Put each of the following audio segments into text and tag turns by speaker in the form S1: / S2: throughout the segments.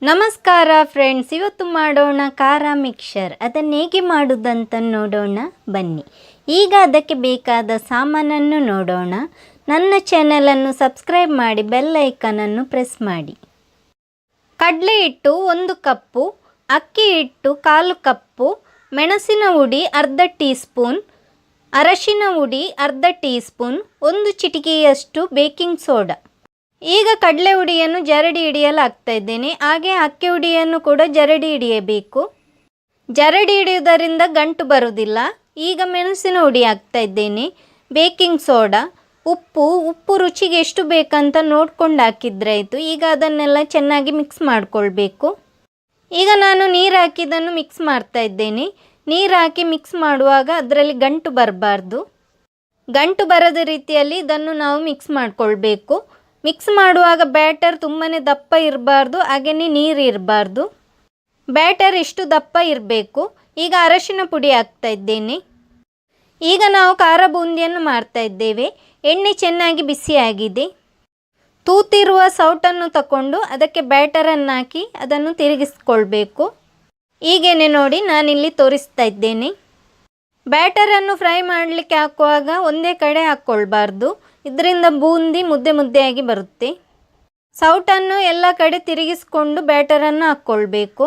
S1: ನಮಸ್ಕಾರ ಫ್ರೆಂಡ್ಸ್, ಇವತ್ತು ಮಾಡೋಣ ಖಾರ ಮಿಕ್ಸರ್. ಅದನ್ನು ಹೇಗೆ ಮಾಡೋದಂತ ನೋಡೋಣ ಬನ್ನಿ. ಈಗ ಅದಕ್ಕೆ ಬೇಕಾದ ಸಾಮಾನನ್ನು ನೋಡೋಣ. ನನ್ನ ಚಾನಲನ್ನು ಸಬ್ಸ್ಕ್ರೈಬ್ ಮಾಡಿ, ಬೆಲ್ ಐಕನನ್ನು ಪ್ರೆಸ್ ಮಾಡಿ. ಕಡಲೆ ಹಿಟ್ಟು 1 ಕಪ್ಪು, ಅಕ್ಕಿ ಹಿಟ್ಟು 1/4 ಕಪ್ಪು, ಮೆಣಸಿನ ಹುಡಿ ಅರ್ಧ ಟೀ ಸ್ಪೂನ್, ಅರಶಿನ ಹುಡಿ ಅರ್ಧ ಟೀ ಸ್ಪೂನ್, 1 ಚಿಟಿಕೆಯಷ್ಟು ಬೇಕಿಂಗ್ ಸೋಡಾ. ಈಗ ಕಡಲೆ ಹುಡಿಯನ್ನು ಜರಡಿ ಹಿಡಿಯಲು ಹಾಕ್ತಾ ಇದ್ದೇನೆ. ಹಾಗೆ ಅಕ್ಕಿ ಹುಡಿಯನ್ನು ಕೂಡ ಜರಡಿ ಹಿಡಿಯಬೇಕು. ಜರಡಿ ಹಿಡಿಯುವುದರಿಂದ ಗಂಟು ಬರುವುದಿಲ್ಲ. ಈಗ ಮೆಣಸಿನ ಹುಡಿ ಹಾಕ್ತಾ ಇದ್ದೇನೆ, ಬೇಕಿಂಗ್ ಸೋಡಾ, ಉಪ್ಪು ರುಚಿಗೆ ಎಷ್ಟು ಬೇಕಂತ ನೋಡ್ಕೊಂಡು ಹಾಕಿದ್ರೆ ಆಯಿತು. ಈಗ ಅದನ್ನೆಲ್ಲ ಚೆನ್ನಾಗಿ ಮಿಕ್ಸ್ ಮಾಡಿಕೊಳ್ಬೇಕು. ಈಗ ನಾನು ನೀರು ಹಾಕಿದ್ದನ್ನು ಮಿಕ್ಸ್ ಮಾಡ್ತಾ ಇದ್ದೇನೆ. ನೀರು ಹಾಕಿ ಮಿಕ್ಸ್ ಮಾಡುವಾಗ ಅದರಲ್ಲಿ ಗಂಟು ಬರಬಾರ್ದು. ಗಂಟು ಬರದ ರೀತಿಯಲ್ಲಿ ಇದನ್ನು ನಾವು ಮಿಕ್ಸ್ ಮಾಡಿಕೊಳ್ಬೇಕು. ಮಿಕ್ಸ್ ಮಾಡುವಾಗ ಬ್ಯಾಟರ್ ತುಂಬಾ ದಪ್ಪ ಇರಬಾರ್ದು, ಹಾಗೆಯೇ ನೀರು ಇರಬಾರ್ದು. ಬ್ಯಾಟರ್ ಇಷ್ಟು ದಪ್ಪ ಇರಬೇಕು. ಈಗ ಅರಶಿನ ಪುಡಿ ಹಾಕ್ತಾ ಇದ್ದೇನೆ. ಈಗ ನಾವು ಖಾರ ಬೂಂದಿಯನ್ನು ಮಾಡ್ತಾ ಇದ್ದೇವೆ. ಎಣ್ಣೆ ಚೆನ್ನಾಗಿ ಬಿಸಿಯಾಗಿದೆ. ತೂತಿರುವ ಸೌಟನ್ನು ತಗೊಂಡು ಅದಕ್ಕೆ ಬ್ಯಾಟರನ್ನು ಹಾಕಿ ಅದನ್ನು ತಿರುಗಿಸ್ಕೊಳ್ಬೇಕು. ಹೀಗೇನೆ ನೋಡಿ ನಾನಿಲ್ಲಿ ತೋರಿಸ್ತಾ ಇದ್ದೇನೆ. ಬ್ಯಾಟರನ್ನು ಫ್ರೈ ಮಾಡಲಿಕ್ಕೆ ಹಾಕುವಾಗ ಒಂದೇ ಕಡೆ ಹಾಕ್ಕೊಳ್ಬಾರ್ದು, ಇದರಿಂದ ಬೂಂದಿ ಮುದ್ದೆ ಮುದ್ದೆಯಾಗಿ ಬರುತ್ತೆ. ಸೌಟನ್ನು ಎಲ್ಲ ಕಡೆ ತಿರುಗಿಸ್ಕೊಂಡು ಬ್ಯಾಟರನ್ನು ಹಾಕ್ಕೊಳ್ಬೇಕು.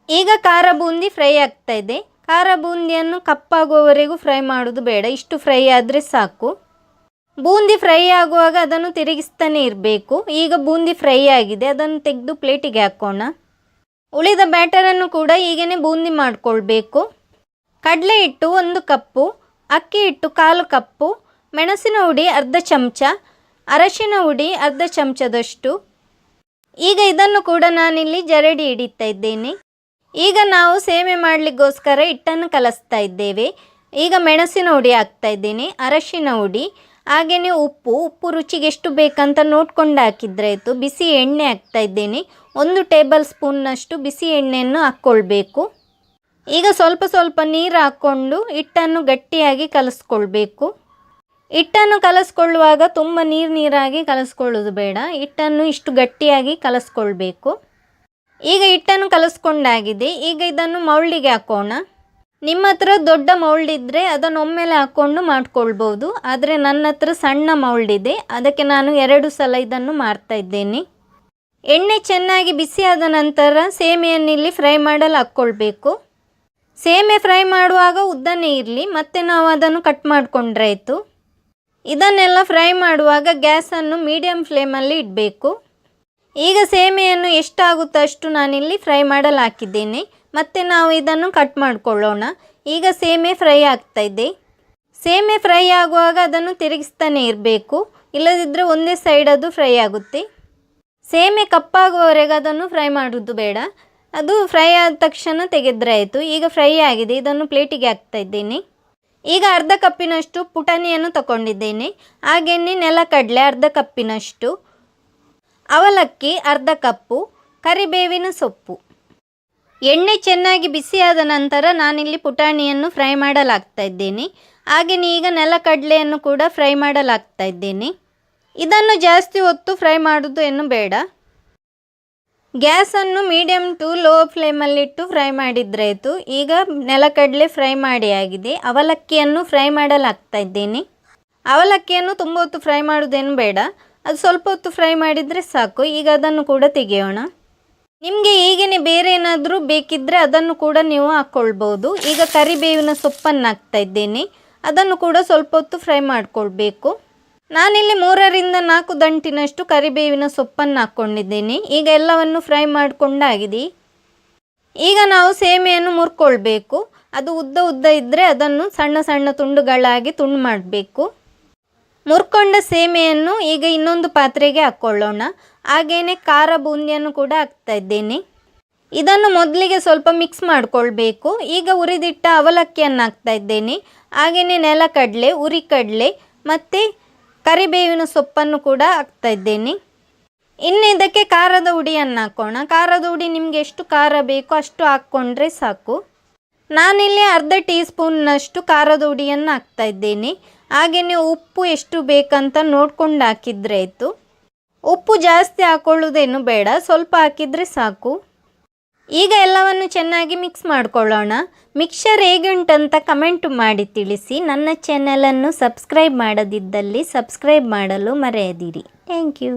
S1: ಈಗ ಖಾರ ಬೂಂದಿ ಫ್ರೈ ಆಗ್ತಾ ಇದೆ. ಖಾರ ಬೂಂದಿಯನ್ನು ಕಪ್ಪಾಗುವವರೆಗೂ ಫ್ರೈ ಮಾಡೋದು ಬೇಡ, ಇಷ್ಟು ಫ್ರೈ ಆದರೆ ಸಾಕು. ಬೂಂದಿ ಫ್ರೈ ಆಗುವಾಗ ಅದನ್ನು ತಿರುಗಿಸ್ತಾನೆ ಇರಬೇಕು. ಈಗ ಬೂಂದಿ ಫ್ರೈ ಆಗಿದೆ, ಅದನ್ನು ತೆಗೆದು ಪ್ಲೇಟಿಗೆ ಹಾಕೋಣ. ಉಳಿದ ಬ್ಯಾಟರನ್ನು ಕೂಡ ಹೀಗೇ ಬೂಂದಿ ಮಾಡಿಕೊಳ್ಬೇಕು. ಕಡಲೆ ಹಿಟ್ಟು 1 ಕಪ್ಪು, ಅಕ್ಕಿ ಹಿಟ್ಟು 1/4 ಕಪ್ಪು, ಮೆಣಸಿನ ಹುಡಿ ಅರ್ಧ ಚಮಚ, ಅರಶಿನ ಹುಡಿ ಅರ್ಧ ಚಮಚದಷ್ಟು. ಈಗ ಇದನ್ನು ಕೂಡ ನಾನಿಲ್ಲಿ ಜರಡಿ ಹಿಡಿತಾ ಇದ್ದೇನೆ. ಈಗ ನಾವು ಸೇವೆ ಮಾಡಲಿಕ್ಕೋಸ್ಕರ ಹಿಟ್ಟನ್ನು ಕಲಸ್ತಾ ಇದ್ದೇವೆ. ಈಗ ಮೆಣಸಿನ ಹುಡಿ ಹಾಕ್ತಾ ಇದ್ದೇನೆ, ಅರಶಿನ ಹುಡಿ, ಹಾಗೆಯೇ ಉಪ್ಪು ರುಚಿಗೆ ಎಷ್ಟು ಬೇಕಂತ ನೋಡ್ಕೊಂಡು ಹಾಕಿದ್ರೆ ಆಯಿತು. ಬಿಸಿ ಎಣ್ಣೆ ಹಾಕ್ತಾ ಇದ್ದೇನೆ. 1 ಟೇಬಲ್ ಸ್ಪೂನ್ನಷ್ಟು ಬಿಸಿ ಎಣ್ಣೆಯನ್ನು ಹಾಕ್ಕೊಳ್ಬೇಕು. ಈಗ ಸ್ವಲ್ಪ ನೀರು ಹಾಕ್ಕೊಂಡು ಹಿಟ್ಟನ್ನು ಗಟ್ಟಿಯಾಗಿ ಕಲಿಸ್ಕೊಳ್ಬೇಕು. ಹಿಟ್ಟನ್ನು ಕಲಿಸ್ಕೊಳ್ಳುವಾಗ ತುಂಬ ನೀರಾಗಿ ಕಲಿಸ್ಕೊಳ್ಳೋದು ಬೇಡ, ಹಿಟ್ಟನ್ನು ಇಷ್ಟು ಗಟ್ಟಿಯಾಗಿ ಕಲಿಸ್ಕೊಳ್ಬೇಕು. ಈಗ ಹಿಟ್ಟನ್ನು ಕಲಿಸ್ಕೊಂಡಾಗಿದೆ. ಈಗ ಇದನ್ನು ಮೌಲ್ಡಿಗೆ ಹಾಕೋಣ. ನಿಮ್ಮ ಹತ್ರ ದೊಡ್ಡ ಮೌಲ್ಡ್ ಇದ್ದರೆ ಅದನ್ನು ಒಮ್ಮೆಲೆ ಹಾಕ್ಕೊಂಡು ಮಾಡ್ಕೊಳ್ಬೋದು. ಆದರೆ ನನ್ನ ಹತ್ರ ಸಣ್ಣ ಮೌಲ್ಡ್ ಇದೆ, ಅದಕ್ಕೆ ನಾನು 2 ಸಲ ಇದನ್ನು ಮಾಡ್ತಾ ಇದ್ದೇನೆ. ಎಣ್ಣೆ ಚೆನ್ನಾಗಿ ಬಿಸಿಯಾದ ನಂತರ ಸೇಮೆಯನ್ನಿಲ್ಲಿ ಫ್ರೈ ಮಾಡಲು ಹಾಕ್ಕೊಳ್ಬೇಕು. ಸೇಮೆ ಫ್ರೈ ಮಾಡುವಾಗ ಉದ್ದನೇ ಇರಲಿ, ಮತ್ತೆ ನಾವು ಅದನ್ನು ಕಟ್ ಮಾಡಿಕೊಂಡ್ರೆ ಆಯಿತು. ಇದನ್ನೆಲ್ಲ ಫ್ರೈ ಮಾಡುವಾಗ ಗ್ಯಾಸನ್ನು ಮೀಡಿಯಮ್ ಫ್ಲೇಮಲ್ಲಿ ಇಡಬೇಕು. ಈಗ ಸೇಮೆಯನ್ನು ಎಷ್ಟಾಗುತ್ತೋ ಅಷ್ಟು ನಾನಿಲ್ಲಿ ಫ್ರೈ ಮಾಡಲು ಹಾಕಿದ್ದೇನೆ. ಮತ್ತು ನಾವು ಇದನ್ನು ಕಟ್ ಮಾಡಿಕೊಳ್ಳೋಣ. ಈಗ ಸೇಮೆ ಫ್ರೈ ಆಗ್ತಾ ಇದೆ. ಸೇಮೆ ಫ್ರೈ ಆಗುವಾಗ ಅದನ್ನು ತಿರುಗಿಸ್ತಾನೆ ಇರಬೇಕು, ಇಲ್ಲದಿದ್ದರೆ ಒಂದೇ ಸೈಡ್ ಅದು ಫ್ರೈ ಆಗುತ್ತೆ. ಸೇಮೆ ಕಪ್ಪಾಗುವವರೆಗೆ ಅದನ್ನು ಫ್ರೈ ಮಾಡೋದು ಬೇಡ, ಅದು ಫ್ರೈ ಆದ ತಕ್ಷಣ ತೆಗೆದ್ರೆ ಆಯಿತು. ಈಗ ಫ್ರೈ ಆಗಿದೆ, ಇದನ್ನು ಪ್ಲೇಟಿಗೆ ಹಾಕ್ತಾ ಇದ್ದೇನೆ. ಈಗ ಅರ್ಧ ಕಪ್ಪಿನಷ್ಟು ಪುಟಾಣಿಯನ್ನು ತಗೊಂಡಿದ್ದೇನೆ. ಹಾಗೆಯೇ ನೆಲಕಡಲೆ ಅರ್ಧ ಕಪ್ಪಿನಷ್ಟು, ಅವಲಕ್ಕಿ ಅರ್ಧ ಕಪ್ಪು, ಕರಿಬೇವಿನ ಸೊಪ್ಪು. ಎಣ್ಣೆ ಚೆನ್ನಾಗಿ ಬಿಸಿಯಾದ ನಂತರ ನಾನಿಲ್ಲಿ ಪುಟಾಣಿಯನ್ನು ಫ್ರೈ ಮಾಡಲಾಗ್ತಾ ಇದ್ದೇನೆ. ಹಾಗೆಯೇ ಈಗ ನೆಲಕಡಲೆಯನ್ನು ಕೂಡ ಫ್ರೈ ಮಾಡಲಾಗ್ತಾ ಇದ್ದೇನೆ. ಇದನ್ನು ಜಾಸ್ತಿ ಹೊತ್ತು ಫ್ರೈ ಮಾಡೋದು ಏನು ಬೇಡ. ಗ್ಯಾಸನ್ನು ಮೀಡಿಯಮ್ ಟು ಲೋ ಫ್ಲೇಮಲ್ಲಿಟ್ಟು ಫ್ರೈ ಮಾಡಿದ್ರೆ ಆಯಿತು. ಈಗ ನೆಲಕಡಲೆ ಫ್ರೈ ಮಾಡಿ ಆಗಿದೆ. ಅವಲಕ್ಕಿಯನ್ನು ಫ್ರೈ ಮಾಡಲಾಗ್ತಾ ಇದ್ದೇನೆ. ಅವಲಕ್ಕಿಯನ್ನು ತುಂಬ ಹೊತ್ತು ಫ್ರೈ ಮಾಡೋದೇನು ಬೇಡ, ಅದು ಸ್ವಲ್ಪ ಹೊತ್ತು ಫ್ರೈ ಮಾಡಿದರೆ ಸಾಕು. ಈಗ ಅದನ್ನು ಕೂಡ ತೆಗೆಯೋಣ. ನಿಮಗೆ ಹೀಗೇ ಬೇರೆ ಏನಾದರೂ ಬೇಕಿದ್ದರೆ ಅದನ್ನು ಕೂಡ ನೀವು ಹಾಕ್ಕೊಳ್ಬೋದು. ಈಗ ಕರಿಬೇವಿನ ಸೊಪ್ಪನ್ನು ಹಾಕ್ತಾ ಇದ್ದೇನೆ. ಅದನ್ನು ಕೂಡ ಸ್ವಲ್ಪ ಹೊತ್ತು ಫ್ರೈ ಮಾಡಿಕೊಳ್ಬೇಕು. ನಾನಿಲ್ಲಿ 3ರಿಂದ 4 ದಂಟಿನಷ್ಟು ಕರಿಬೇವಿನ ಸೊಪ್ಪನ್ನು ಹಾಕ್ಕೊಂಡಿದ್ದೇನೆ. ಈಗ ಎಲ್ಲವನ್ನು ಫ್ರೈ ಮಾಡಿಕೊಂಡಾಗಿದೆ. ಈಗ ನಾವು ಸೇಮೆಯನ್ನು ಮುರ್ಕೊಳ್ಬೇಕು. ಅದು ಉದ್ದ ಇದ್ದರೆ ಅದನ್ನು ಸಣ್ಣ ತುಂಡುಗಳಾಗಿ ತುಂಡು ಮಾಡಬೇಕು. ಮುರ್ಕೊಂಡ ಸೇಮೆಯನ್ನು ಈಗ ಇನ್ನೊಂದು ಪಾತ್ರೆಗೆ ಹಾಕ್ಕೊಳ್ಳೋಣ. ಹಾಗೆಯೇ ಖಾರ ಬೂಂದಿಯನ್ನು ಕೂಡ ಹಾಕ್ತಾ ಇದ್ದೇನೆ. ಇದನ್ನು ಮೊದಲಿಗೆ ಸ್ವಲ್ಪ ಮಿಕ್ಸ್ ಮಾಡಿಕೊಳ್ಬೇಕು. ಈಗ ಹುರಿದಿಟ್ಟ ಅವಲಕ್ಕಿಯನ್ನು ಹಾಕ್ತಾ ಇದ್ದೇನೆ. ಹಾಗೆಯೇ ನೆಲಕಡಲೆ, ಹುರಿಕಡಲೆ ಮತ್ತು ಕರಿಬೇವಿನ ಸೊಪ್ಪನ್ನು ಕೂಡ ಹಾಕ್ತಾ ಇದ್ದೇನೆ. ಇನ್ನು ಇದಕ್ಕೆ ಖಾರದ ಹುಡಿಯನ್ನು ಹಾಕೋಣ. ಖಾರದ ಹುಡಿ ನಿಮಗೆ ಎಷ್ಟು ಖಾರ ಬೇಕೋ ಅಷ್ಟು ಹಾಕ್ಕೊಂಡ್ರೆ ಸಾಕು. ನಾನಿಲ್ಲಿ ಅರ್ಧ ಟೀ ಸ್ಪೂನ್ನಷ್ಟು ಖಾರದ ಹುಡಿಯನ್ನು ಹಾಕ್ತಾ ಇದ್ದೇನೆ. ಹಾಗೆಯೇ ಉಪ್ಪು ಎಷ್ಟು ಬೇಕಂತ ನೋಡ್ಕೊಂಡು ಹಾಕಿದ್ರೆ ಆಯಿತು. ಉಪ್ಪು ಜಾಸ್ತಿ ಹಾಕೊಳ್ಳೋದೇನು ಬೇಡ, ಸ್ವಲ್ಪ ಹಾಕಿದರೆ ಸಾಕು. ಈಗ ಎಲ್ಲವನ್ನು ಚೆನ್ನಾಗಿ ಮಿಕ್ಸ್ ಮಾಡಿಕೊಳ್ಳೋಣ. ಮಿಕ್ಸರ್ ಹೇಗೆ ಉಂಟಂತ ಕಮೆಂಟ್ ಮಾಡಿ ತಿಳಿಸಿ. ನನ್ನ ಚಾನಲನ್ನು ಸಬ್ಸ್ಕ್ರೈಬ್ ಮಾಡದಿದ್ದಲ್ಲಿ ಸಬ್ಸ್ಕ್ರೈಬ್ ಮಾಡಲು ಮರೆಯದಿರಿ. Thank you.